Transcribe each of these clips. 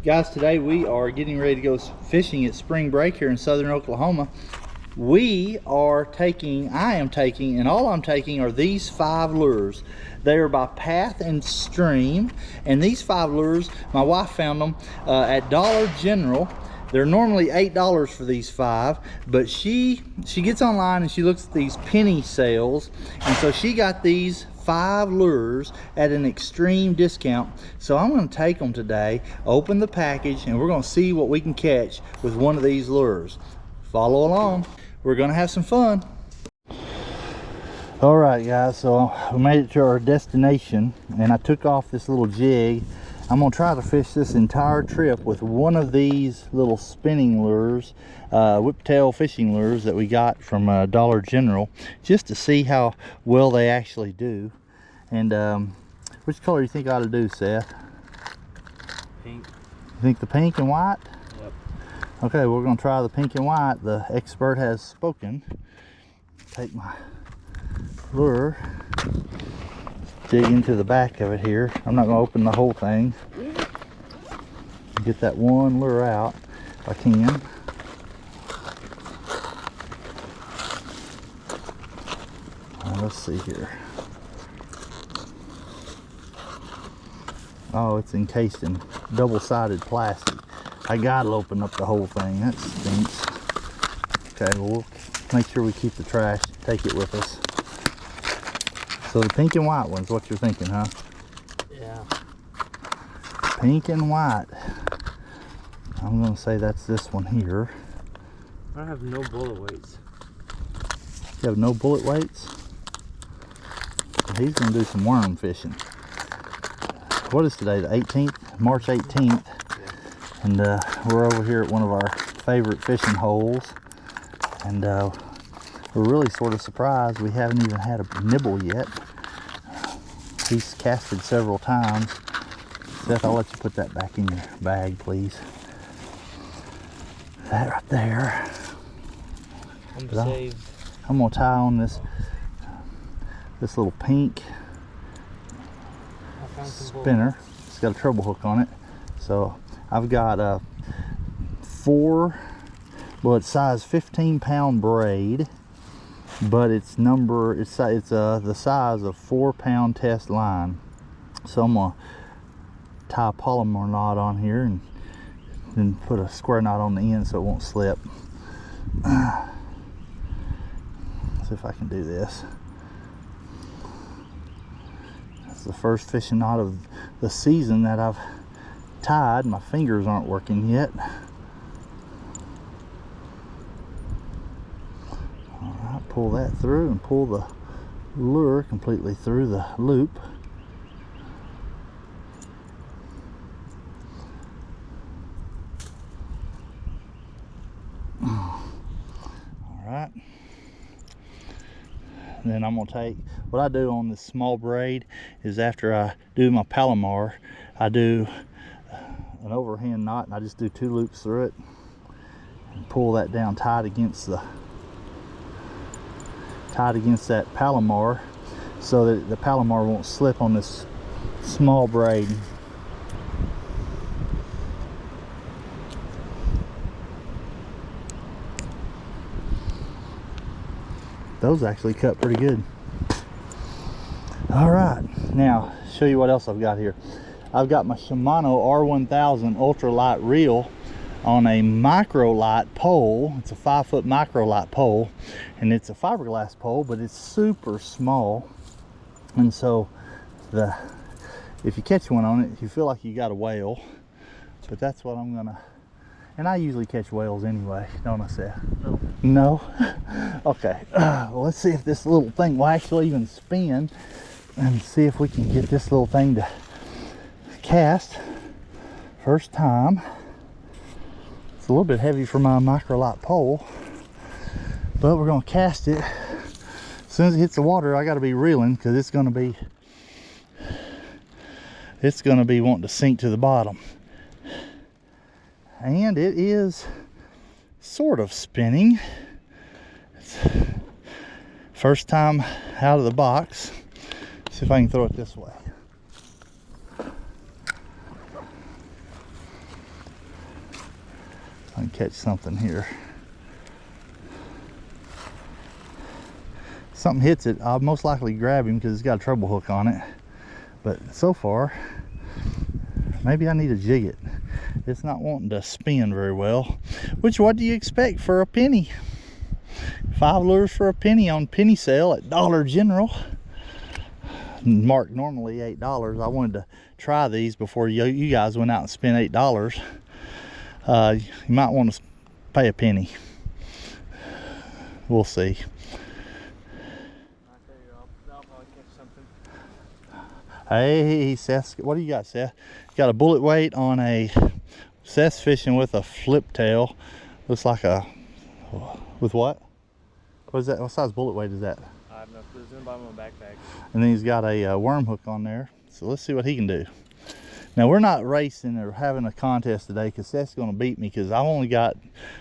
Guys, today we are getting ready to go fishing at spring break here in southern Oklahoma. I am taking, and all I'm taking are these 5 lures. They are by Path and Stream, and these 5 lures, my wife found them at Dollar General. They're normally $8 for these 5, but she gets online and she looks at these penny sales, and so she got these 5 lures at an extreme discount. So I'm going to take them today, open the package, and we're going to see what we can catch with one of these lures. Follow along. We're going to have some fun. All right, guys, so we made it to our destination, and I took off this little jig. I'm going to try to fish this entire trip with one of these little spinning lures, whiptail fishing lures that we got from Dollar General, just to see how well they actually do. And which color do you think I ought to do, Seth? Pink. You think the pink and white? Yep. Okay, we're going to try the pink and white. The expert has spoken. Take my lure, dig into the back of it here. I'm not going to open the whole thing. Get that one lure out if I can. Let's see here. Oh, it's encased in double-sided plastic. I gotta open up the whole thing. That stinks. Okay, well, we'll make sure we keep the trash, take it with us. So the pink and white one's what you're thinking, huh? Yeah. Pink and white. I'm gonna say that's this one here. I have no bullet weights. You have no bullet weights? He's gonna do some worm fishing. What is today, the 18th? March 18th. And we're over here at one of our favorite fishing holes. And we're really sort of surprised we haven't even had a nibble yet. He's casted several times. Seth, I'll let you put that back in your bag, please. That right there. I'm saved. I'm gonna tie on this little pink spinner. It's got a treble hook on it. So I've got a it's size 15-pound braid, but it's the size of 4-pound test line. So I'm gonna tie a polymer knot on here and then put a square knot on the end so it won't slip. See if I can do this. That's the first fishing knot of the season that I've tied. My fingers aren't working yet. Alright, pull that through and pull the lure completely through the loop. Alright. Then I'm going to take, what I do on this small braid is after I do my Palomar, I do an overhand knot and I just do 2 loops through it and pull that down tight against that Palomar so that the Palomar won't slip on this small braid. Those actually cut pretty good. All right, now show you what else I've got here. I've got my Shimano R1000 ultralight reel on a microlight pole. It's a 5-foot microlight pole, and it's a fiberglass pole, but it's super small. And so if you catch one on it, you feel like you got a whale. But that's what I'm gonna. And I usually catch whales anyway, don't I, Seth? No. No? Okay. Well, let's see if this little thing will actually even spin and see if we can get this little thing to cast. First time. It's a little bit heavy for my microlight pole, but we're going to cast it. As soon as it hits the water, I got to be reeling because it's going to be wanting to sink to the bottom. And it is sort of spinning. It's first time out of the box. See if I can throw it this way. catch something here. Something hits it, I'll most likely grab him because it's got a treble hook on it. But so far, maybe I need to jig it. It's not wanting to spin very well. Which, what do you expect for a penny? 5 lures for a penny on penny sale at Dollar General. Marked normally $8. I wanted to try these before you guys went out and spent $8. You might want to pay a penny. We'll see. I'll probably catch something. Hey, Seth, what do you got, Seth? Got a bullet weight on a, Seth's fishing with a flip tail. Looks like a, with what? What is that? What size bullet weight is that? I have no clue. It's in the bottom of my backpack. And then he's got a worm hook on there. So let's see what he can do. Now, we're not racing or having a contest today because Seth's going to beat me because I've only got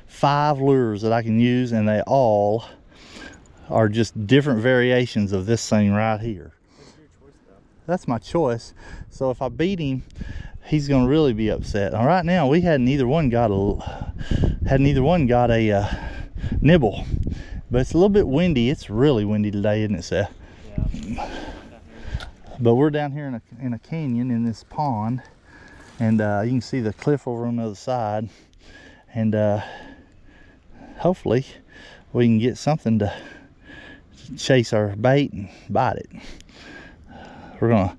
5 lures that I can use, and they all are just different variations of this thing right here. What's your choice, though? That's my choice. So if I beat him, he's going to really be upset. Now, right now, we hadn't either one got a nibble, but it's a little bit windy. It's really windy today, isn't it, Seth? Yeah. But we're down here in a canyon in this pond, and you can see the cliff over on the other side, and hopefully we can get something to chase our bait and bite it. We're gonna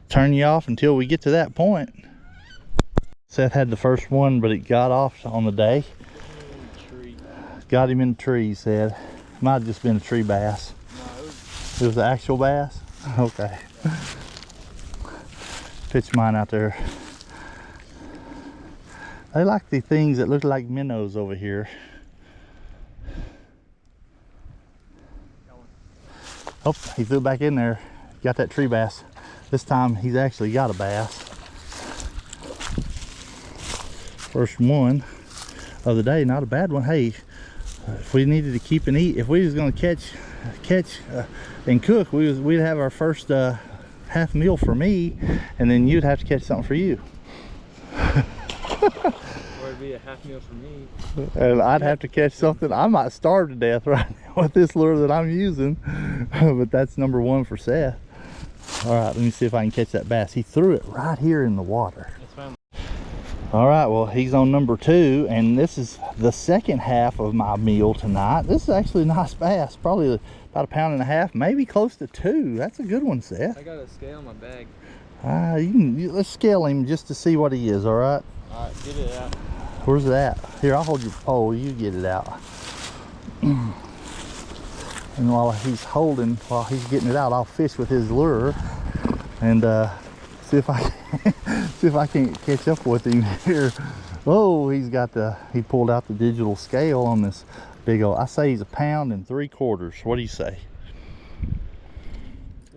turn you off until we get to that point. Seth had the first one, but it got off on the day. Got him in the tree, he said. Might have just been a tree bass. No, It was the actual bass? Okay. Pitch mine out there. They like the things that look like minnows over here. Oh, he threw it back in there. Got that tree bass. This time he's actually got a bass. First one of the day, not a bad one. Hey, if we needed to keep and eat, if we was going to catch and cook, we'd have our first half meal for me, and then you'd have to catch something for you. Or it'd be a half meal for me. And I'd have to catch something. I might starve to death right now with this lure that I'm using. But that's number 1 for Seth. All right, let me see if I can catch that bass. He threw it right here in the water. That's fine. All right, well, he's on number 2, and this is the second half of my meal tonight. This is actually a nice bass, probably about 1.5 pounds, maybe close to 2. That's a good one, Seth. I got a scale in my bag. Let's scale him just to see what he is, all right? All right, get it out. Where's it at? Here, I'll hold your pole, you get it out. And while he's getting it out, I'll fish with his lure and see if I can't catch up with him here. Oh, he pulled out the digital scale on this big old, I say he's 1 3/4 pounds. What do you say?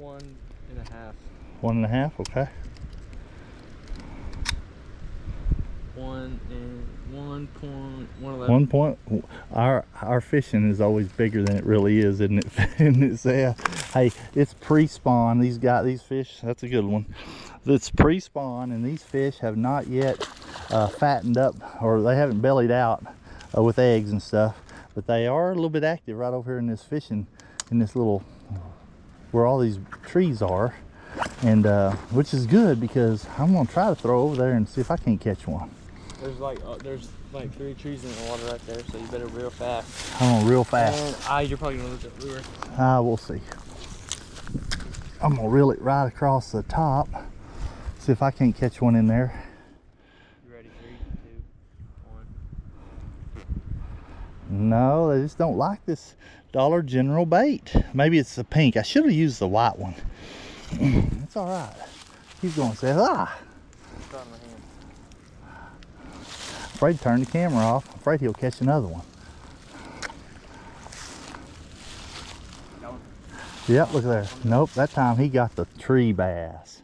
1.5. 1.5, okay. 1.11. Our fishing is always bigger than it really is, isn't it? Isn't it, Seth? Hey, it's pre-spawn. These fish, that's a good one. It's pre-spawn, and these fish have not yet fattened up, or they haven't bellied out with eggs and stuff, but they are a little bit active right over here in this fishing, in this little, where all these trees are, and which is good because I'm gonna try to throw over there and see if I can't catch one. There's like 3 trees in the water right there, so you better reel fast. I'm gonna reel fast. And you're probably gonna lose that lure. We'll see. I'm gonna reel it right across the top. See if I can't catch one in there. You ready? 3, 2, 1. No, they just don't like this Dollar General bait. Maybe it's the pink. I should have used the white one. It's all right. Keep going, Seth. It's on my hand. Afraid to turn the camera off. Afraid he'll catch another one. Yep, look there. Nope, that time he got the tree bass.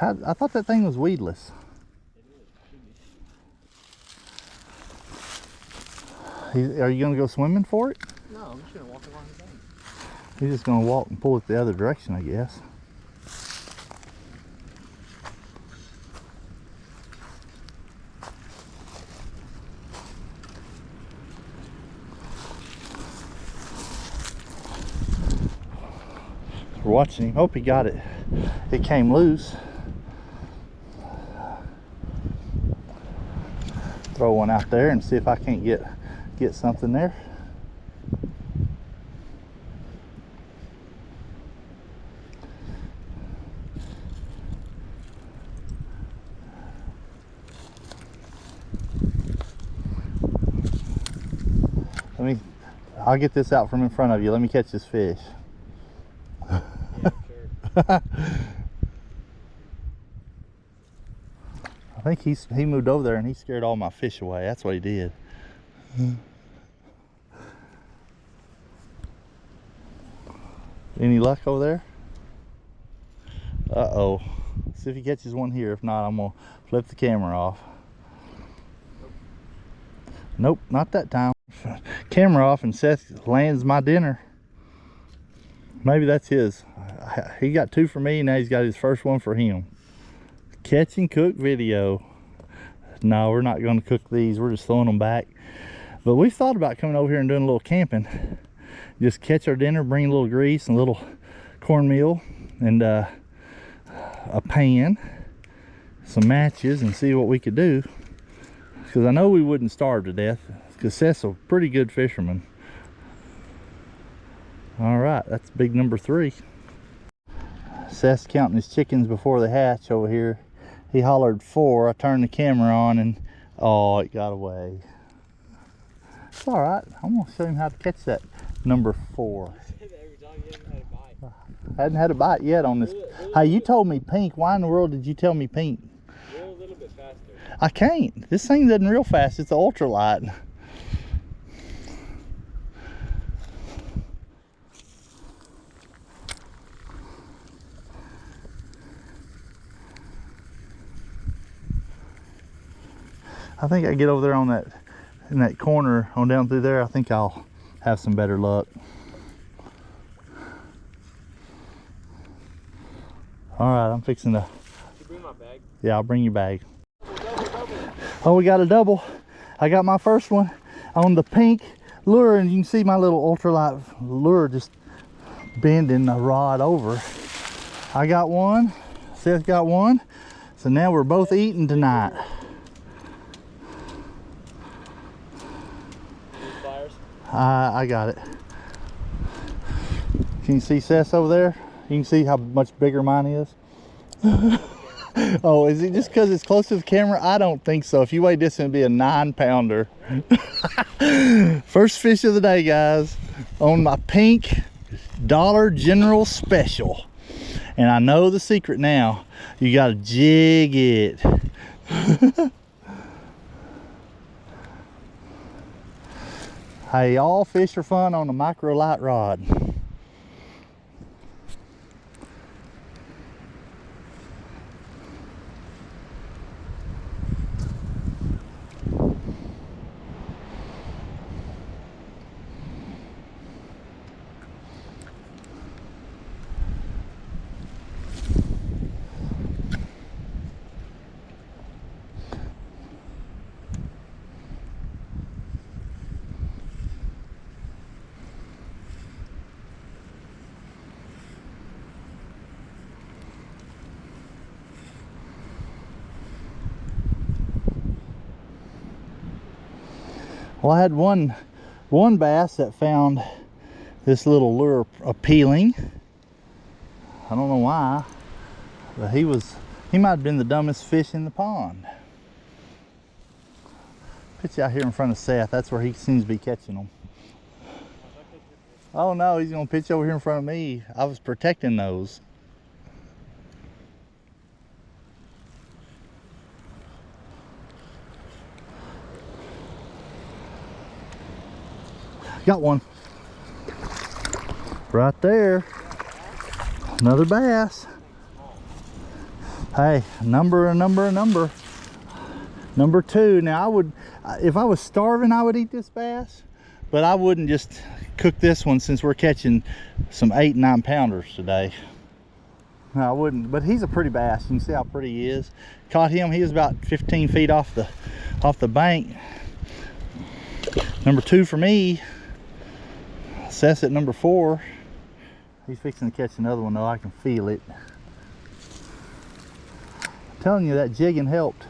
I thought that thing was weedless. Are you gonna go swimming for it? No, I'm just gonna walk along the bank. He's just gonna walk and pull it the other direction, I guess. We're watching him. Hope he got it. It came loose. Throw one out there and see if I can't get something there. I'll get this out from in front of you. Let me catch this fish. Yeah, sure. I think he moved over there and he scared all my fish away. That's what he did. Any luck over there? Uh-oh. See if he catches one here. If not, I'm gonna flip the camera off. Nope, not that time. Camera off and Seth lands my dinner. Maybe that's his. He got 2 for me, now he's got his first one for him. Catch and cook video. No, we're not going to cook these. We're just throwing them back. But we've thought about coming over here and doing a little camping. Just catch our dinner, bring a little grease and a little cornmeal and a pan, some matches, and see what we could do. Because I know we wouldn't starve to death, because Seth's a pretty good fisherman. All right, that's big number 3. Seth's counting his chickens before they hatch over here. He hollered 4. I turned the camera on and, oh, it got away. It's all right. I'm gonna show him how to catch that number 4. I hadn't had a bite yet on this. Hey, you told me pink. Why in the world did you tell me pink? Reel a little bit faster. I can't. This thing doesn't reel fast. It's an ultralight. I think I get over there on in that corner on down through there. I think I'll have some better luck. All right, I'm fixing to. You bring my bag? Yeah, I'll bring your bag. Oh, we got a double. I got my first one on the pink lure, and you can see my little ultralight lure just bending the rod over. I got one, Seth got one, so now we're both eating tonight. I got it. Can you see Seth over there? You can see how much bigger mine is. Oh, is it just because it's close to the camera? I don't think so. If you weighed this, it'd be a 9-pounder. First fish of the day, guys, on my pink Dollar General special. And I know the secret now. You gotta jig it. Hey, all fish are fun on a micro light rod. Well, I had one bass that found this little lure appealing. I don't know why, but he might have been the dumbest fish in the pond. Pitch out here in front of Seth. That's where he seems to be catching them. Oh no, he's gonna pitch over here in front of me. I was protecting those. Got one right there. Another bass. Hey, a number. Number 2. Now I would, if I was starving, I would eat this bass, but I wouldn't just cook this one since we're catching some 8 and 9 pounders today. No, I wouldn't, but he's a pretty bass. You can see how pretty he is. Caught him, he was about 15 feet off the bank. Number 2 for me. Seth's at number 4. He's fixing to catch another one though. I can feel it. I'm telling you, that jigging helped.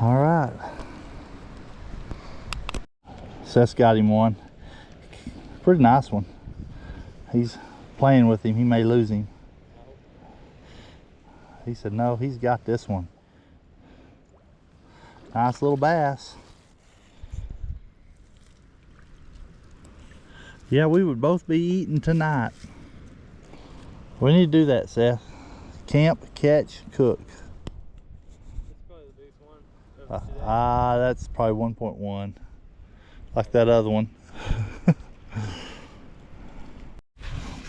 All right. Seth's got him one. Pretty nice one. He's playing with him. He may lose him. He said no, he's got this one. Nice little bass. Yeah, we would both be eating tonight. We need to do that, Seth. Camp, catch, cook. That's probably 1.1. Like that other one.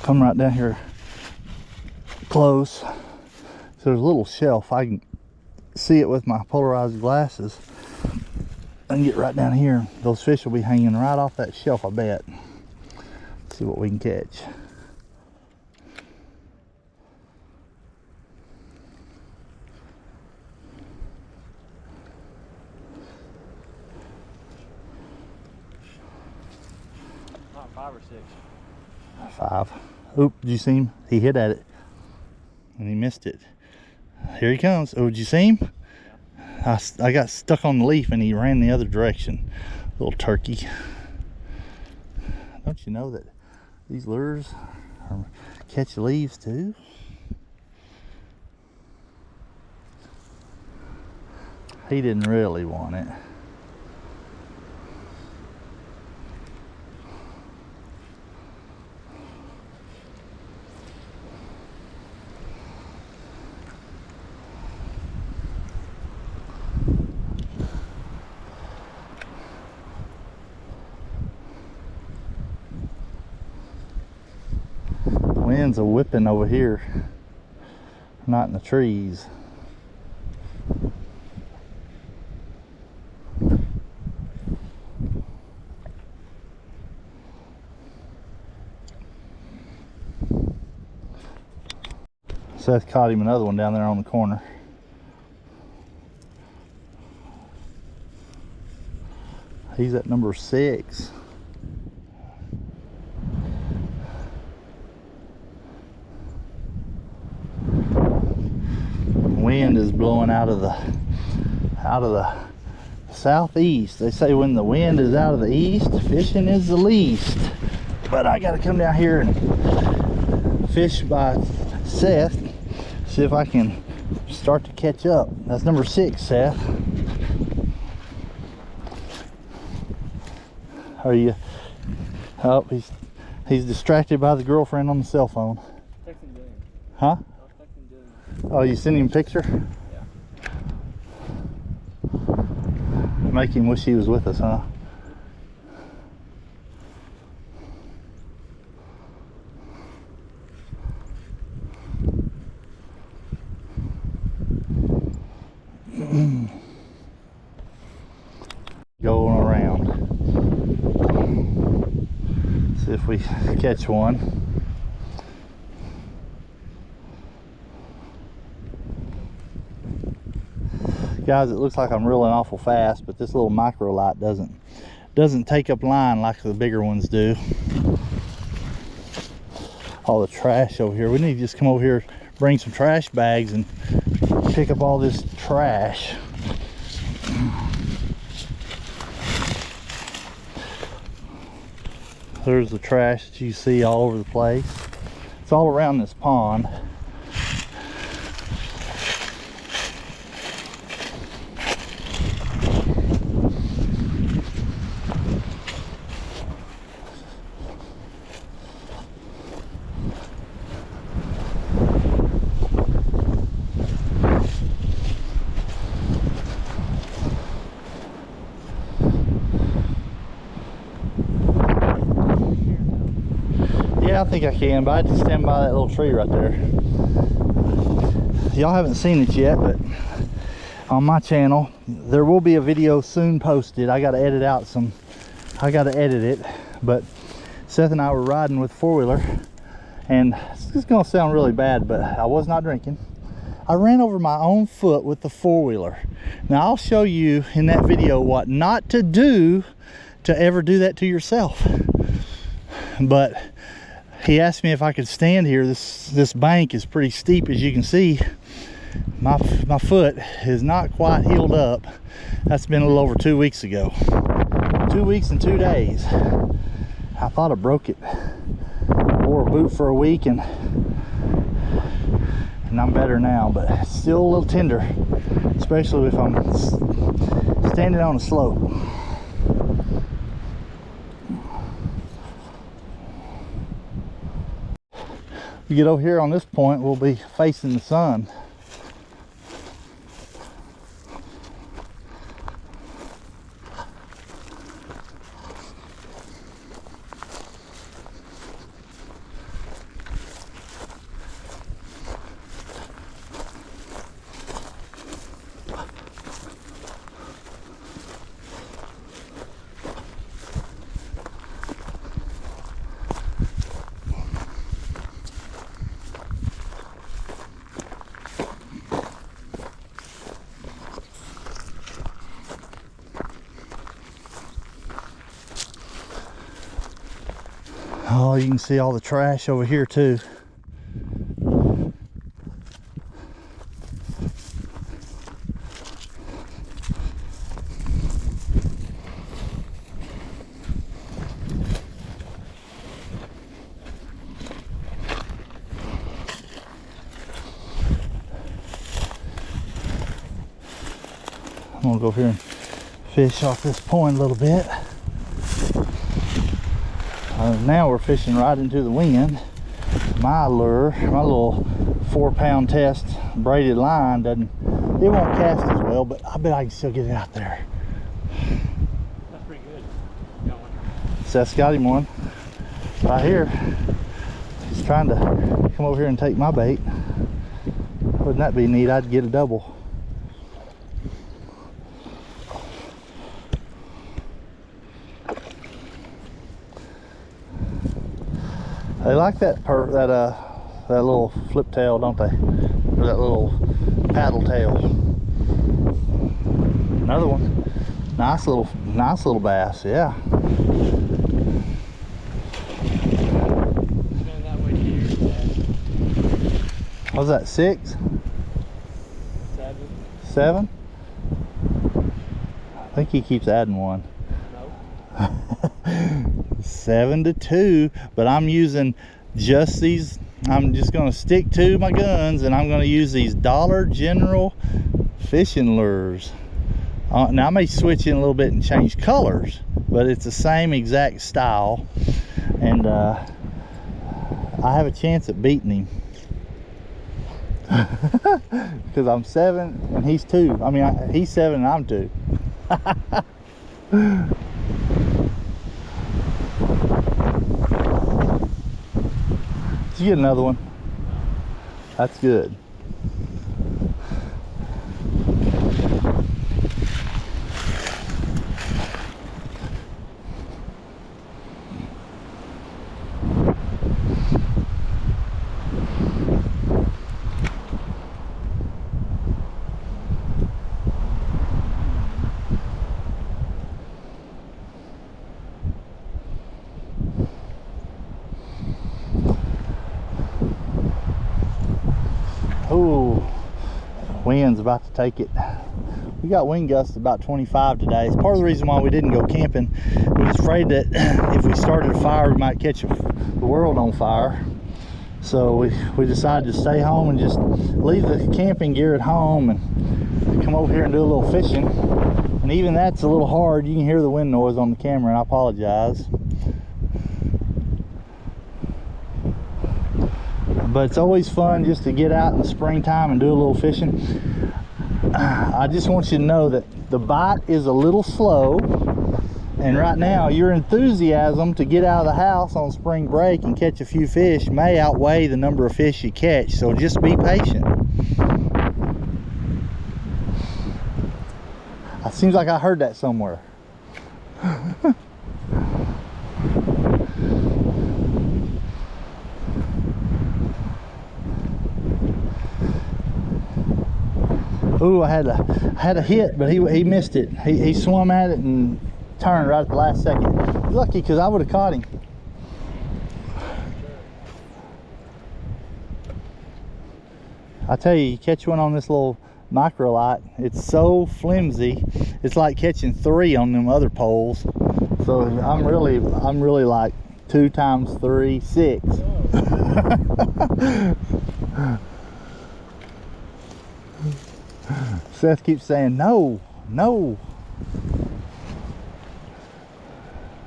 Come right down here close. So there's a little shelf. I can see it with my polarized glasses. I can get right down here. Those fish will be hanging right off that shelf, I bet. Let's see what we can catch. Not 5 or 6. 5. Oop, did you see him? He hit at it and he missed it. Here he comes. Oh, did you see him? Yeah. I got stuck on the leaf and he ran the other direction. Little turkey. Don't you know that these lures catch leaves too? He didn't really want it. Wind's a whipping over here, not in the trees. Seth caught him another one down there on the corner. He's at number 6. Wind is blowing out of the southeast. They say when the wind is out of the east, fishing is the least. But I gotta come down here and fish by Seth, see if I can start to catch up. That's number 6, Seth. Are you? Oh, he's distracted by the girlfriend on the cell phone. Huh? Oh, you sent him a picture? Yeah. Make him wish he was with us, huh? Going around. See if we catch one. Guys, it looks like I'm reeling awful fast, but this little micro light doesn't take up line like the bigger ones do. All the trash over here. We need to just come over here, bring some trash bags and pick up all this trash. There's the trash that you see all over the place. It's all around this pond. Yeah, I think I can, but I had to stand by that little tree right there. Y'all haven't seen it yet, but on my channel there will be a video soon posted. I got to edit out some I got to edit it, but Seth and I were riding with four-wheeler, and this is gonna sound really bad, but I was not drinking. I ran over my own foot with the four-wheeler. Now I'll show you in that video what not to do to ever do that to yourself. But he asked me if I could stand here. This bank is pretty steep, as you can see. My foot is not quite healed up. That's been a little over 2 weeks ago. 2 weeks and 2 days. I thought I broke it. Wore a boot for a week and I'm better now, but it's still a little tender, especially if I'm standing on a slope. We get over here on this point, we'll be facing the sun. Oh, you can see all the trash over here too. I'm gonna go over here and fish off this point a little bit. Now we're fishing right into the wind. My lure, my little 4-pound test braided line it won't cast as well, but I bet I can still get it out there. That's pretty good. Got one. Seth's got him one right here. He's trying to come over here and take my bait. Wouldn't that be neat? I'd get a double. They like that little flip tail, don't they? Or that little paddle tail. Another one. Nice little bass, yeah. Been that way 2 years, Dad. What was that, 6? 7. 7? I think he keeps adding one. No. 7-2, but I'm using just these. I'm just going to stick to my guns, and I'm going to use these Dollar General fishing lures. Now I may switch in a little bit and change colors, but it's the same exact style, and I have a chance at beating him because I'm 7 and he's 2. I mean, he's 7 and I'm 2. Did you get another one? That's good. Oh, wind's about to take it. We got wind gusts about 25 today. It's part of the reason why we didn't go camping. We was afraid that if we started a fire, we might catch the world on fire. So we decided to stay home and just leave the camping gear at home and come over here and do a little fishing. And even that's a little hard. You can hear the wind noise on the camera, and I apologize. But it's always fun just to get out in the springtime and do a little fishing. I just want you to know that the bite is a little slow, and right now your enthusiasm to get out of the house on spring break and catch a few fish may outweigh the number of fish you catch, so just be patient. It seems like I heard that somewhere. Ooh, I had a hit, but he missed it. He swum at it and turned right at the last second. Lucky, because I would have caught him. I tell you, you catch one on this little micro light, it's so flimsy. It's like catching 3 on them other poles. So I'm really like 2 times 3, 6. Seth keeps saying no, no.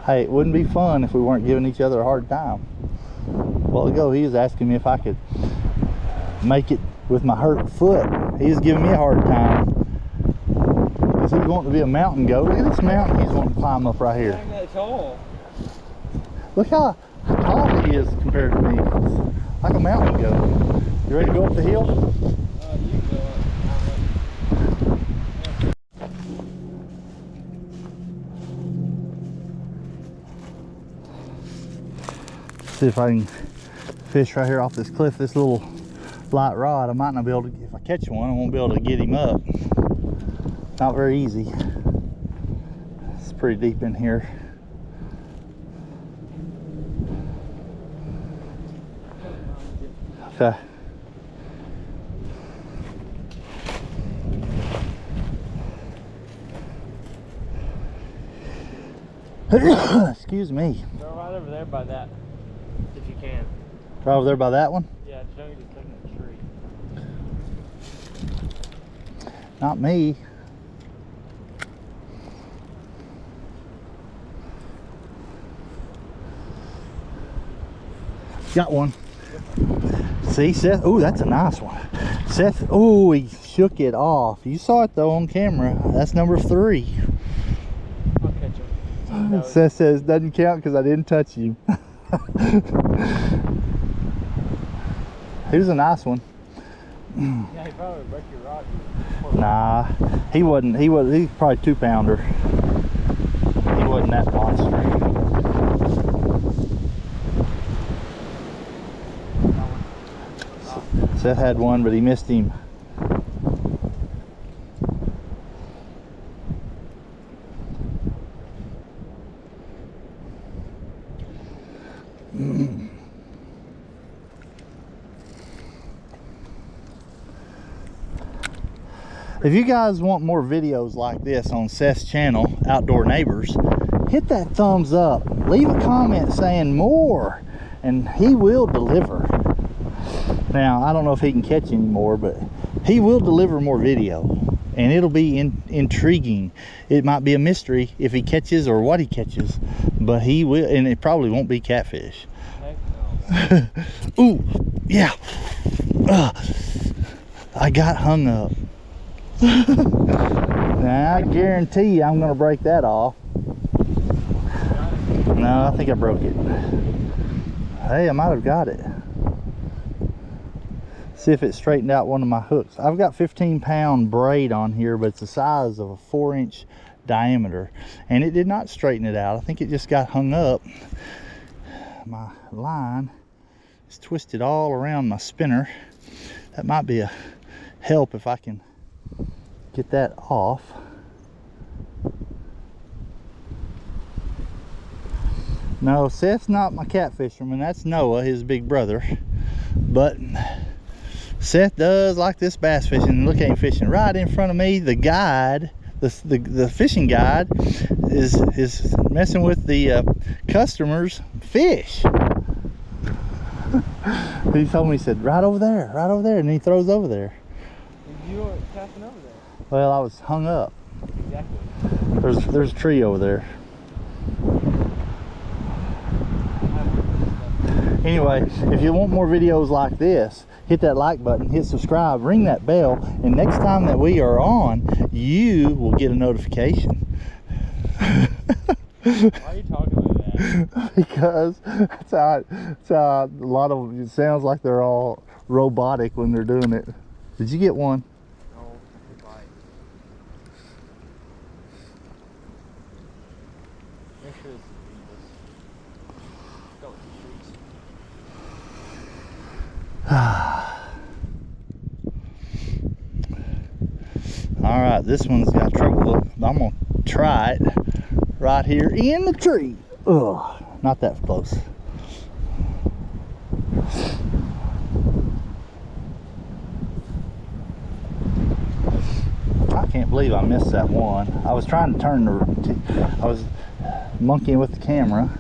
Hey, it wouldn't be fun if we weren't giving each other a hard time. A while ago, he was asking me if I could make it with my hurt foot. He was giving me a hard time because he's wanting to be a mountain goat. Look at this mountain he's wanting to climb up right here. Ain't that tall. Look how tall he is compared to me. It's like a mountain goat. You ready to go up the hill? You can go up. See if I can fish right here off this cliff, this little light rod. I might not be able to, if I catch one, I won't be able to get him up. Not very easy. It's pretty deep in here. Okay. Excuse me. Go right over there by that, if you can. Right over there by that one? Yeah, don't get stuck in the tree. Not me. Got one. See, Seth? Oh, that's a nice one. Seth, oh, he shook it off. You saw it though on camera. That's number 3. I'll catch him. No. Seth says doesn't count because I didn't touch you. He was a nice one. Yeah, he probably broke your rod. Nah, he wasn't. He's probably 2-pounder. He wasn't that monster. Seth had one, but he missed him. If you guys want more videos like this on Seth's channel, Outdoor Neighbors, hit that thumbs up. Leave a comment saying more, and he will deliver. Now, I don't know if he can catch any more, but he will deliver more video, and it'll be intriguing. It might be a mystery if he catches or what he catches, but he will, and it probably won't be catfish. Heck no. Ooh, yeah. I got hung up. Now, I guarantee you I'm going to break that off. No, I think I broke it. Hey, I might have got it. See if it straightened out one of my hooks. I've got 15-pound braid on here, but it's the size of a 4-inch diameter, and it did not straighten it out. I think it just got hung up. My line is twisted all around my spinner. That might be a help if I can get that off. No, Seth's not my catfisherman. That's Noah, his big brother. But Seth does like this bass fishing. Look at him fishing right in front of me. The guide, the fishing guide, is messing with the customers' fish. He told me, he said, right over there, and he throws over there. You weren't casting over there. Well, I was hung up. Exactly. There's a tree over there. Anyway, if you want more videos like this, hit that like button, hit subscribe, ring that bell, and next time that we are on, you will get a notification. Why are you talking like that? Because that's how a lot of it sounds like they're all robotic when they're doing it. Did you get one? No, goodbye. Make sure it's go with the trees. All right, this one's got trouble. I'm gonna try it right here in the tree. Ugh, not that close. I can't believe I missed that one. I was trying to turn I was monkeying with the camera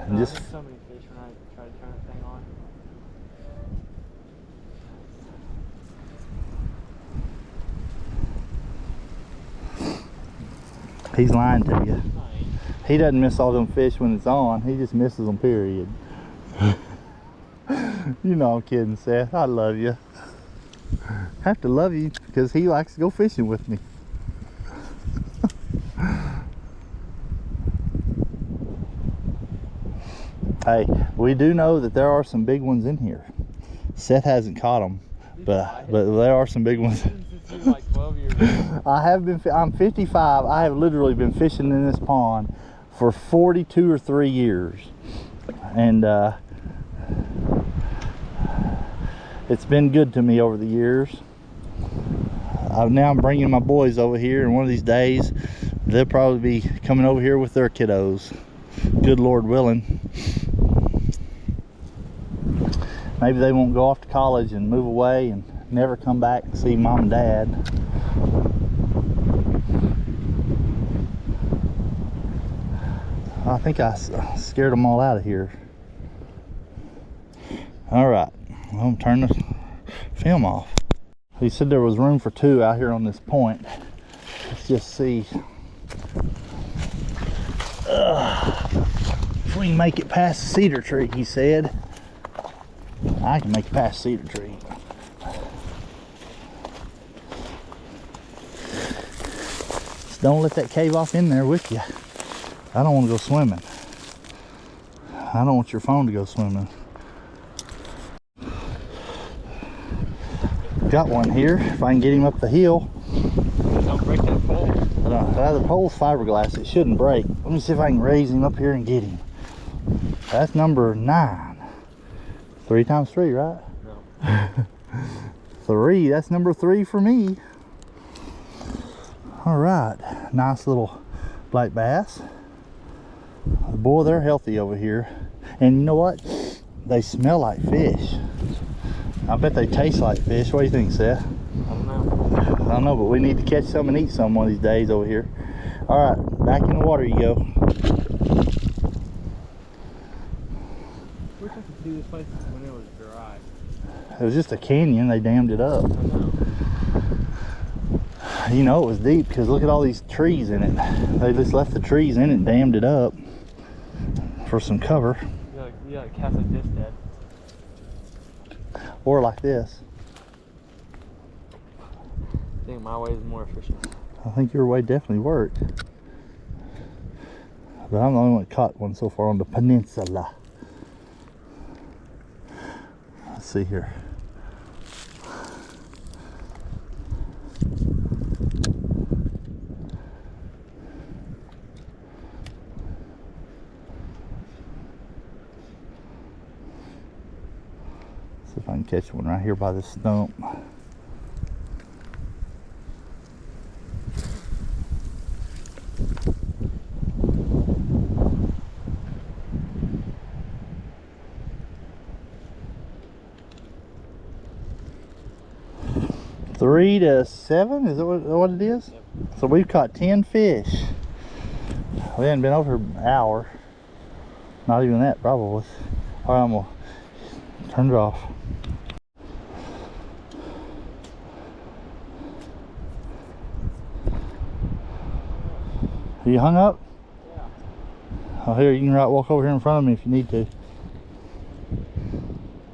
and just. So many fish when I try to turn the thing on. He's lying to you. He doesn't miss all them fish when it's on. He just misses them, period. You know I'm kidding, Seth. I love you. Have to love you because he likes to go fishing with me. Hey, we do know that there are some big ones in here. Seth hasn't caught them, but there are some big ones. Since you were like 12 years old. I'm 55. I have literally been fishing in this pond for 42 or 3 years, and it's been good to me over the years. Now I'm bringing my boys over here, and one of these days they'll probably be coming over here with their kiddos, good Lord willing. Maybe they won't go off to college and move away and never come back and see mom and dad. I think I scared them all out of here. All right, I'm gonna turn the film off. He said there was room for 2 out here on this point. Let's just see if we can make it past the cedar tree, he said. I can make it past the cedar tree. Just don't let that cave off in there with you. I don't want to go swimming. I don't want your phone to go swimming. Got one here, if I can get him up the hill. Don't break that pole. The pole's fiberglass, it shouldn't break. Let me see if I can raise him up here and get him. That's number 9. 3 times 3, right? No. 3, that's number 3 for me. All right, nice little black bass. Boy, they're healthy over here. And you know what? They smell like fish. I bet they taste like fish. What do you think, Seth? I don't know. I don't know, but we need to catch some and eat some one of these days over here. All right, back in the water you go. Wish I could see this place when it was dry. It was just a canyon. They dammed it up. I know. You know it was deep because look at all these trees in it. They just left the trees in it and dammed it up for some cover. You gotta cast like this, Dad. Or like this. I think my way is more efficient. I think your way definitely worked. But I'm the only one that caught one so far on the peninsula. Let's see here. See if I can catch one right here by this stump. Three to 7, is that what it is? Yep. So we've caught 10 fish. We hadn't been over an hour. Not even that, probably. All right, I'm gonna turn it off. Are you hung up? Yeah. Oh, here, you can walk over here in front of me if you need to.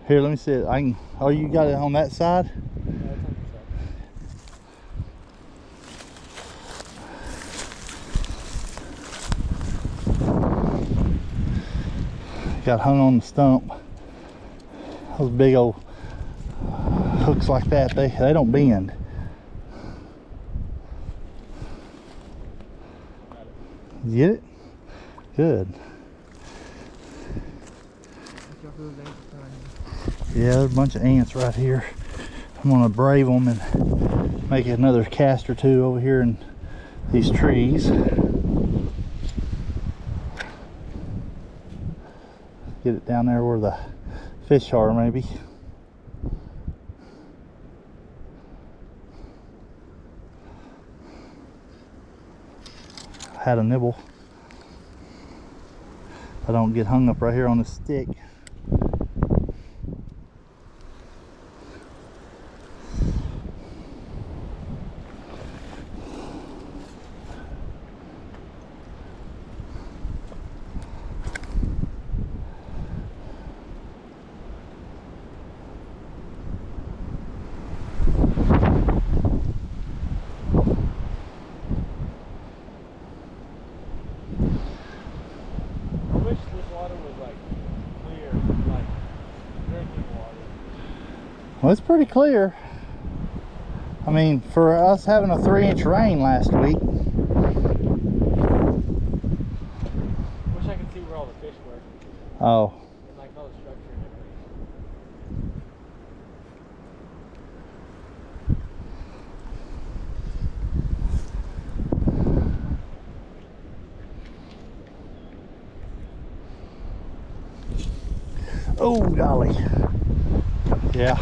Here, let me see it. I can. Oh, you got it on that side? Got hung on the stump. Those big old hooks like that, they don't bend. You get it? Good. Yeah, there's a bunch of ants right here. I'm gonna brave them and make another cast or two over here in these trees. Get it down there where the fish are, maybe. Had a nibble. I don't get hung up right here on the stick. Well, it's pretty clear. I mean, for us having a 3-inch rain last week. Wish I could see where all the fish were. Oh. And like all the structure and everything. Oh, golly. Yeah,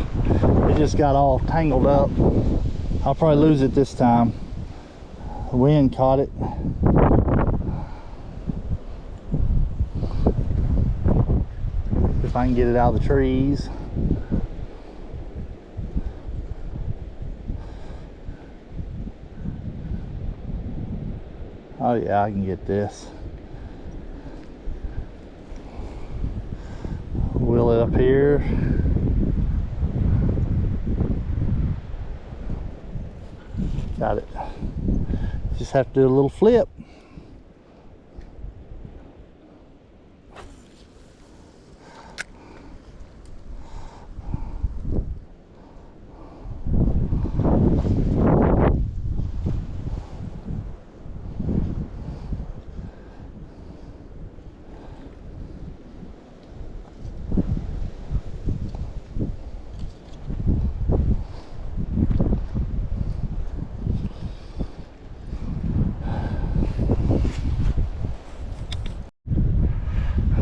it just got all tangled up. I'll probably lose it this time. The wind caught it. If I can get it out of the trees. Oh yeah, I can get this. Wheel it up here. Got it. Just have to do a little flip.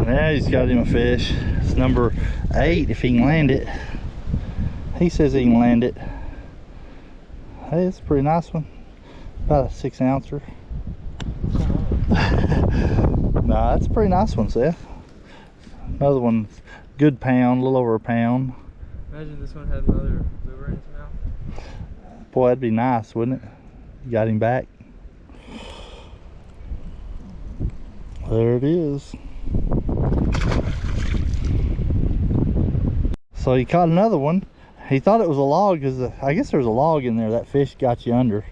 Yeah, he's got him a fish. It's number 8 if he can land it. He says he can land it. Hey, it's a pretty nice one. About a 6-ouncer. Nah, that's a pretty nice one, Seth. Another one, good pound, a little over a pound. Imagine this one had another lure in its mouth. Boy, that'd be nice, wouldn't it? You got him back. There it is. So he caught another one. He thought it was a log because I guess there's a log in there. That fish got you under.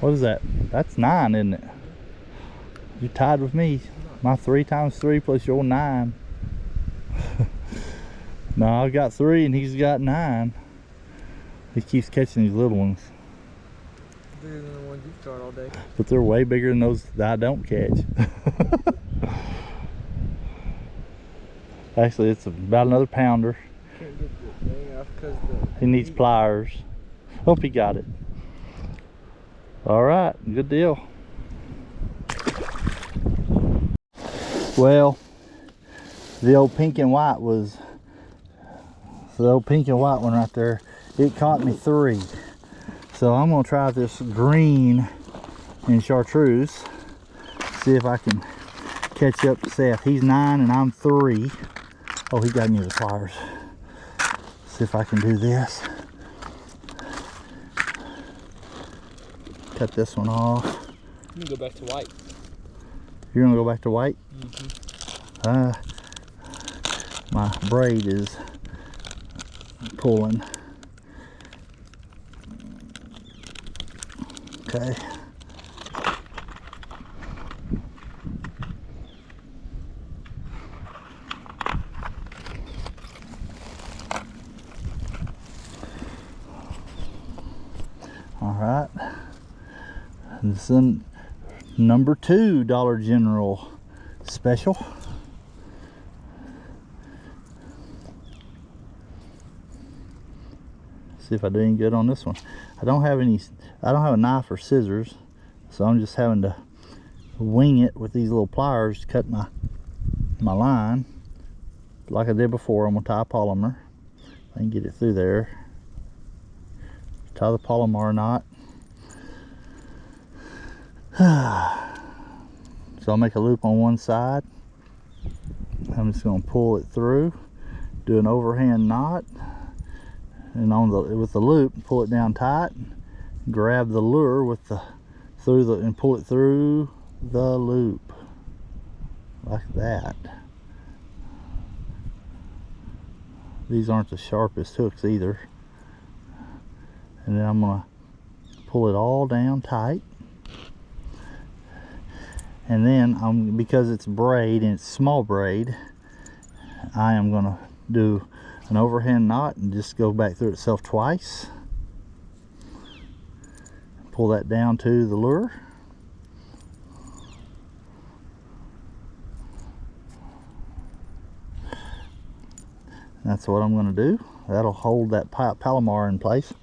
What is that? That's 9, isn't it? You tied with me. My 3 times 3 plus your 9. No, I got 3 and he's got 9. He keeps catching these little ones. Bigger than the ones you've caught all day. But they're way bigger than those that I don't catch. Actually, it's about another pounder. Can't get the thing off because he needs pliers. Hope he got it. All right, good deal. Well, the old pink and white was the old pink and white one right there. It caught me 3. So I'm gonna try this green in chartreuse. See if I can catch up to Seth. He's 9 and I'm 3. Oh, he got me the pliers. See if I can do this. Cut this one off. You can go back to white. You're gonna go back to white? Mm-hmm. My braid is pulling. Okay. All right. And Number 2 Dollar General special. See if I do any good on this one. I don't have a knife or scissors, so I'm just having to wing it with these little pliers to cut my line. Like I did before, I'm gonna tie a polymer. I can get it through there. Tie the polymer knot. So I'll make a loop on one side. I'm just going to pull it through, do an overhand knot, and with the loop, pull it down tight. Grab the lure and pull it through the loop like that. These aren't the sharpest hooks either. And then I'm going to pull it all down tight. And then because it's braid and it's small braid, I am going to do an overhand knot and just go back through itself twice. Pull that down to the lure. That's what I'm going to do. That'll hold that Palomar in place.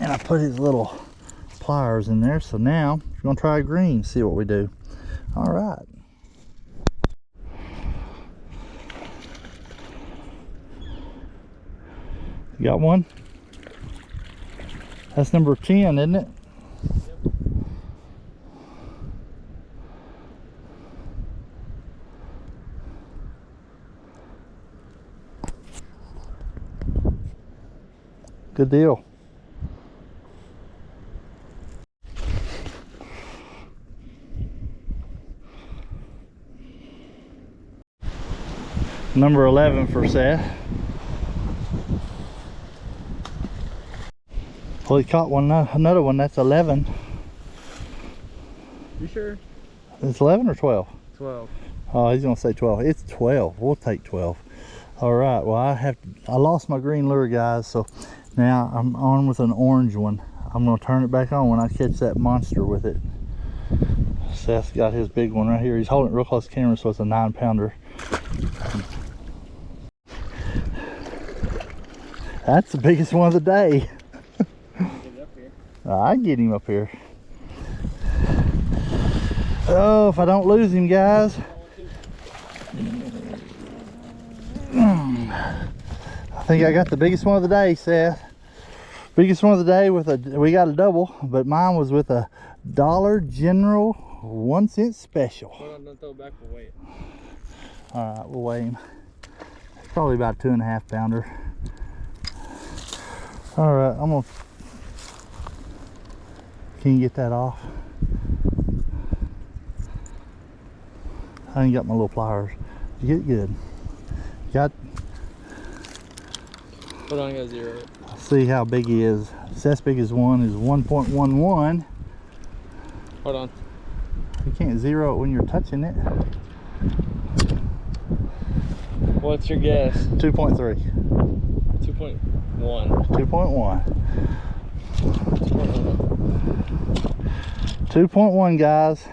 And I put his little pliers in there. So now we're going to try green, see what we do. All right. You got one? That's number 10, isn't it? Yep. Good deal. Number 11 for Seth. Well, he caught another one. That's 11. You sure? It's 11 or 12? 12. Oh, he's gonna say 12. It's 12. We'll take 12. All right. Well, I lost my green lure, guys. So now I'm on with an orange one. I'm gonna turn it back on when I catch that monster with it. Seth's got his big one right here. He's holding it real close to the camera, so it's a 9-pounder. That's the biggest one of the day. Get it up here. I get him up here. Oh, if I don't lose him, guys. I think I got the biggest one of the day, Seth. Biggest one of the day we got a double, but mine was with a Dollar General 1-cent special. Hold on, don't throw it back, we'll weigh it. All right, we'll weigh him. Probably about a 2.5-pounder. All right, I'm gonna. Can you get that off? I ain't got my little pliers. You get good. Got. Hold on, I gotta zero it. See how big he is. Seth's biggest one is 1.11. Hold on. You can't zero it when you're touching it. What's your guess? 2.3. 2.1. 2.1. 2.1, guys.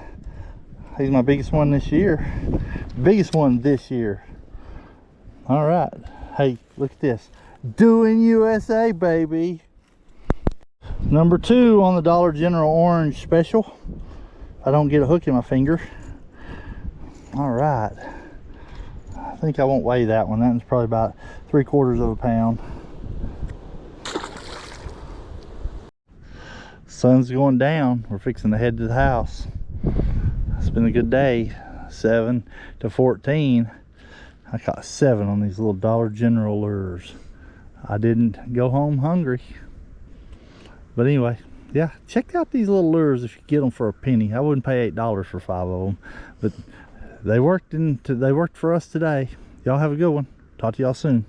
He's my biggest one this year. Biggest one this year. All right. Hey, look at this. Doing USA, baby. Number 2 on the Dollar General orange special. I don't get a hook in my finger. All right. I think I won't weigh that one. That one's probably about 3/4 pound. Sun's going down. We're fixing to head to the house. It's been a good day. 7 to 14. I caught 7 on these little Dollar General lures. I didn't go home hungry. But anyway, yeah, check out these little lures if you get them for a penny. I wouldn't pay $8 for 5 of them, but they worked for us today. Y'all have a good one. Talk to y'all soon.